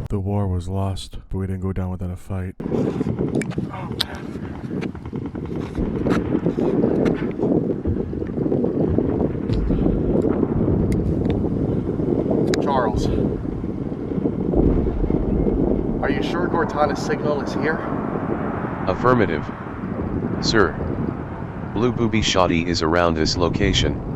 The war was lost, but we didn't go down without a fight. Charles, are you sure Cortana's signal is here? Affirmative. Sir. Blue Booby Shoddy is around this location.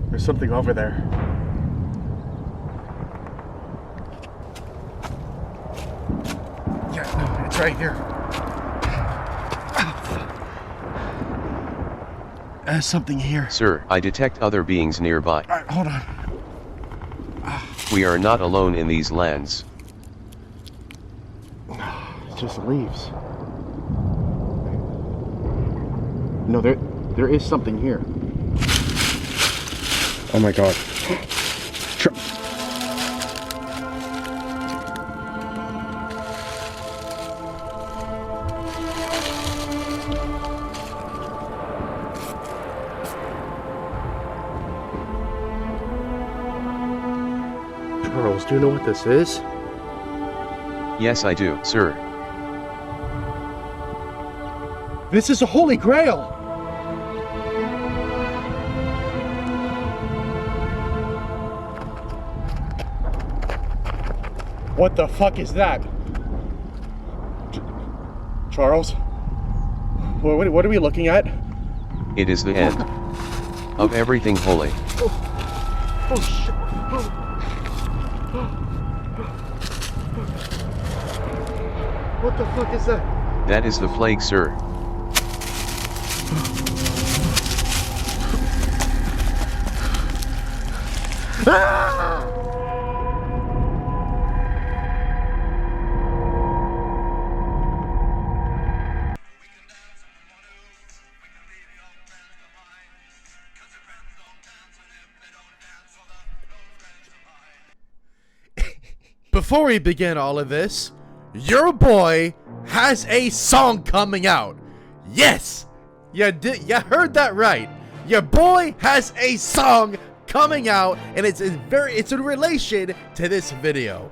There's something over there. Yeah, no, it's right here. There's something here. Sir, I detect other beings nearby. Alright, hold on. We are not alone in these lands. It's just leaves. No, there is something here. Oh my god. Charles, do you know what this is? Yes, I do, sir. This is a holy grail! What the fuck is that? Charles? What are we looking at? It is the end of everything holy. Oh shit. What the fuck is that? That is the plague, sir. Ah! Before we begin all of this, your boy has a song coming out. Yes, you heard that right. Your boy has a song coming out, and it's in relation to this video.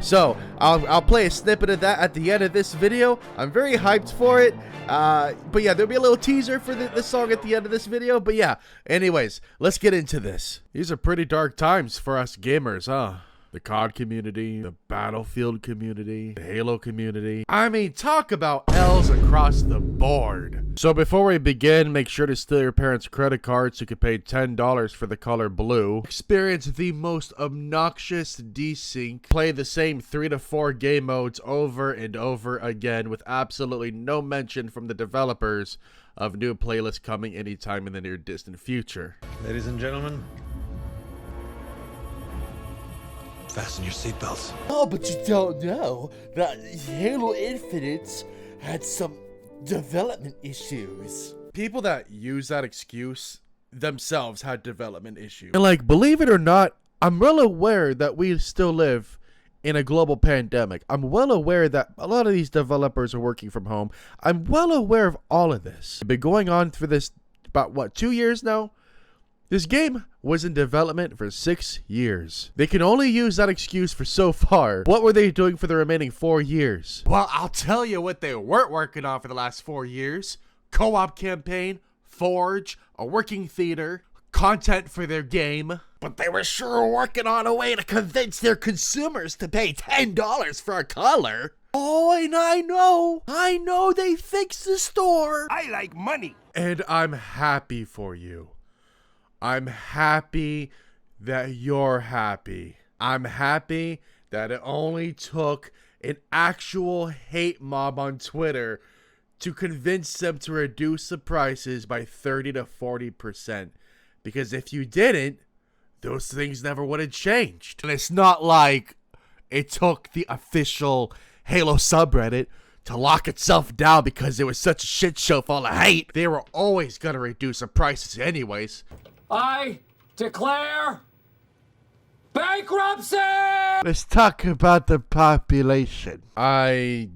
So I'll play a snippet of that at the end of this video. I'm very hyped for it. But yeah, there'll be a little teaser for this song at the end of this video. But yeah, anyways, let's get into this. These are pretty dark times for us gamers, huh? The COD community, the Battlefield community, the Halo community. I mean, talk about L's across the board. So before we begin, make sure to steal your parents' credit card so you can pay $10 for the color blue. Experience the most obnoxious desync. Play the same 3 to 4 game modes over and over again with absolutely no mention from the developers of new playlists coming anytime in the near distant future. Ladies and gentlemen, fasten your seatbelts. Oh, but you don't know that Halo Infinite had some development issues. People that use that excuse themselves had development issues. And like, believe it or not, I'm well aware that we still live in a global pandemic. I'm well aware that a lot of these developers are working from home. I'm well aware of all of this. It's been going on for this about, what, 2 years now? This game was in development for 6 years. They can only use that excuse for so far. What were they doing for the remaining 4 years? Well, I'll tell you what they weren't working on for the last 4 years. Co-op campaign, Forge, a working theater, content for their game. But they were sure working on a way to convince their consumers to pay $10 for a color. Oh, and I know they fixed the store. I like money. And I'm happy for you. I'm happy that you're happy. I'm happy that it only took an actual hate mob on Twitter to convince them to reduce the prices by 30 to 40%. Because if you didn't, those things never would have changed. And it's not like it took the official Halo subreddit to lock itself down because it was such a shit show full of hate. They were always gonna reduce the prices anyways. I declare bankruptcy! Let's talk about the population. I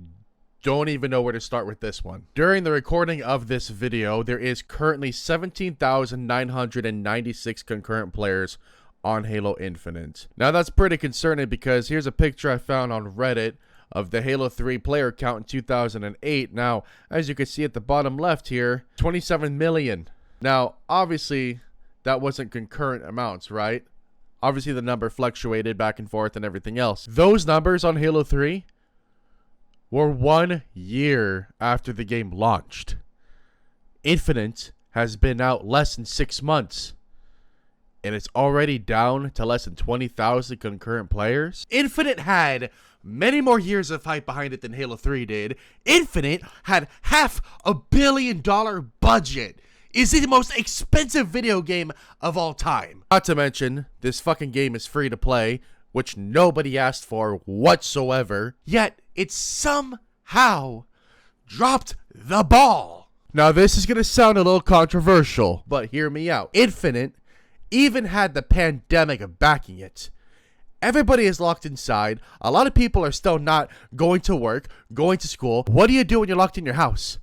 don't even know where to start with this one. During the recording of this video, there is currently 17,996 concurrent players on Halo Infinite. Now that's pretty concerning because here's a picture I found on Reddit of the Halo 3 player count in 2008. Now, as you can see at the bottom left here, 27 million. Now, obviously, that wasn't concurrent amounts, right? Obviously, the number fluctuated back and forth and everything else. Those numbers on Halo 3 were 1 year after the game launched. Infinite has been out less than 6 months, and it's already down to less than 20,000 concurrent players. Infinite had many more years of hype behind it than Halo 3 did. Infinite had $500 million budget. Is it the most expensive video game of all time? Not to mention, this fucking game is free to play, which nobody asked for whatsoever. Yet, it somehow dropped the ball. Now, this is going to sound a little controversial, but hear me out. Infinite even had the pandemic backing it. Everybody is locked inside. A lot of people are still not going to work, going to school. What do you do when you're locked in your house?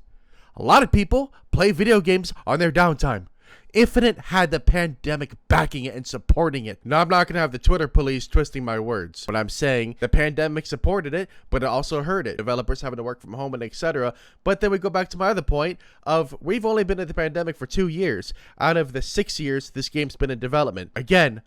A lot of people play video games on their downtime. Infinite had the pandemic backing it and supporting it. Now, I'm not going to have the Twitter police twisting my words, but I'm saying the pandemic supported it, but it also hurt it. Developers having to work from home and etc. But then we go back to my other point of we've only been in the pandemic for 2 years. Out of the 6 years this game's been in development. Again,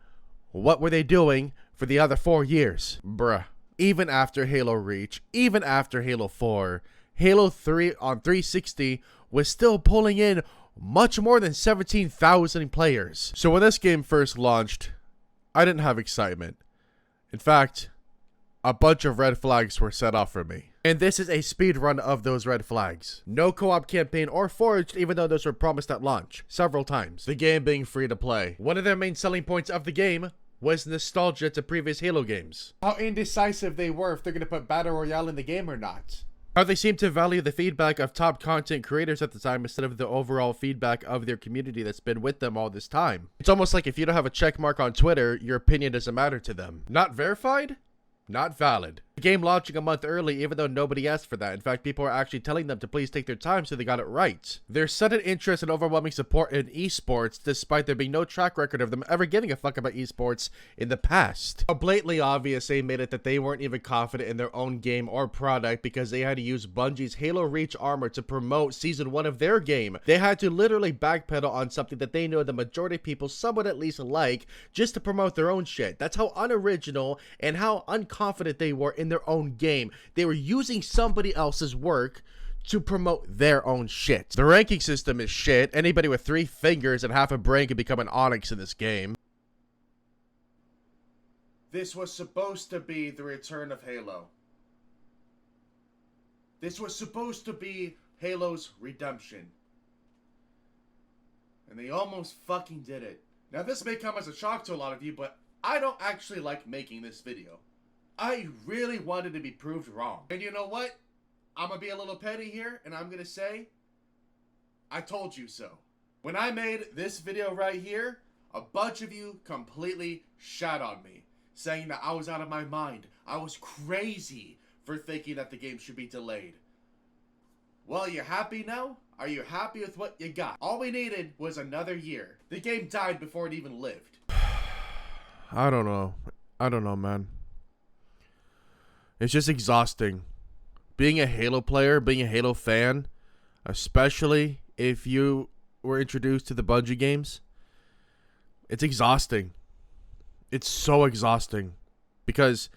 what were they doing for the other 4 years? Bruh. Even after Halo Reach, even after Halo 4, Halo 3 on 360 was still pulling in much more than 17,000 players. So when this game first launched, I didn't have excitement. In fact, a bunch of red flags were set off for me. And this is a speed run of those red flags. No co-op campaign or forged, even though those were promised at launch several times. The game being free to play. One of their main selling points of the game was nostalgia to previous Halo games. How indecisive they were if they're going to put Battle Royale in the game or not. How they seem to value the feedback of top content creators at the time instead of the overall feedback of their community that's been with them all this time. It's almost like if you don't have a check mark on Twitter, your opinion doesn't matter to them. Not verified? Not valid. The game launching a month early even though nobody asked for that. In fact, people are actually telling them to please take their time so they got it right. Their sudden interest and overwhelming support in esports despite there being no track record of them ever giving a fuck about esports in the past. How blatantly obvious they made it that they weren't even confident in their own game or product because they had to use Bungie's Halo Reach armor to promote Season 1 of their game. They had to literally backpedal on something that they know the majority of people somewhat at least like just to promote their own shit. That's how unoriginal and how unconfident they were in their own game. They were using somebody else's work to promote their own shit. The ranking system is shit. Anybody with 3 fingers and half a brain can become an Onyx in this game. This was supposed to be the return of Halo. This was supposed to be Halo's redemption. And they almost fucking did it. Now this may come as a shock to a lot of you, but I don't actually like making this video. I really wanted to be proved wrong. And you know what? I'm gonna be a little petty here, and I'm gonna say, I told you so. When I made this video right here, a bunch of you completely shat on me, saying that I was out of my mind. I was crazy for thinking that the game should be delayed. Well, you happy now? Are you happy with what you got? All we needed was another year. The game died before it even lived. I don't know. I don't know, man. It's just exhausting. Being a Halo player, being a Halo fan, especially if you were introduced to the Buggie games, it's exhausting. It's so exhausting. Because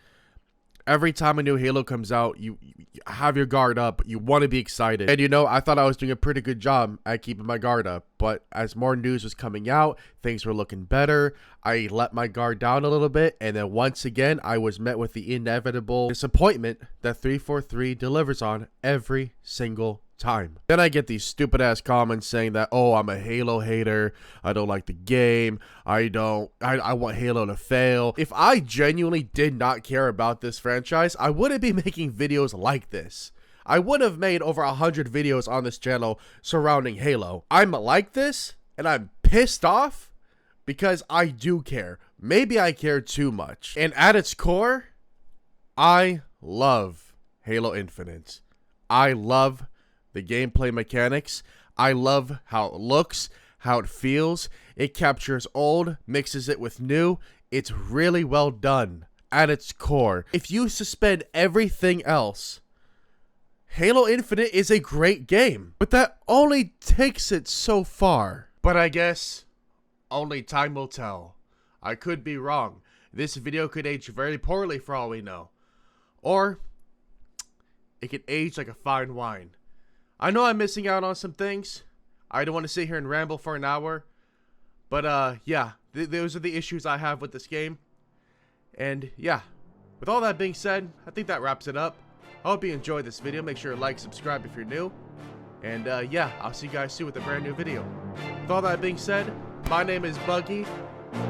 every time a new Halo comes out, you have your guard up. You want to be excited. And you know, I thought I was doing a pretty good job at keeping my guard up. But as more news was coming out, things were looking better. I let my guard down a little bit. And then once again, I was met with the inevitable disappointment that 343 delivers on every single time. Then I get these stupid ass comments saying that, oh, I'm a Halo hater, I don't like the game, I want Halo to fail. If I genuinely did not care about this franchise, I wouldn't be making videos like this. I would have made over 100 videos on this channel surrounding Halo. I'm like this and I'm pissed off because I do care. Maybe I care too much. And at its core, I love Halo Infinite. I love the gameplay mechanics. I love how it looks, how it feels. It captures old, mixes it with new. It's really well done at its core. If you suspend everything else, Halo Infinite is a great game, but that only takes it so far. But I guess only time will tell. I could be wrong. This video could age very poorly for all we know. Or it could age like a fine wine. I know I'm missing out on some things. I don't want to sit here and ramble for an hour. But yeah, those are the issues I have with this game. And yeah, with all that being said, I think that wraps it up. I hope you enjoyed this video. Make sure to like, subscribe if you're new. And yeah, I'll see you guys soon with a brand new video. With all that being said, my name is Buggie,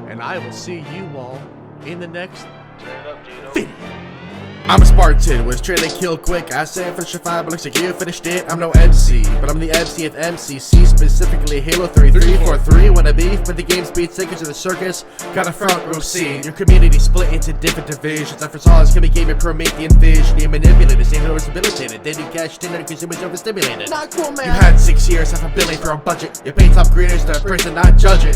and I will see you all in the next video. I'm a Spartan, was trained to kill quick. I said finish a 5, but looks like you finished it. I'm no MC, but I'm the MC of MCC, specifically Halo 3343. Wanna beef, but the game speed tickets to the circus. Got a front row seat. Your community split into different divisions. After Solace can be game of Promethean vision. You manipulated, same was debilitated. Then you cashed in and consumers overstimulated. Not cool, man. You had 6 years, half $1 billion for a budget. You paid top greeters to prison, not judge it.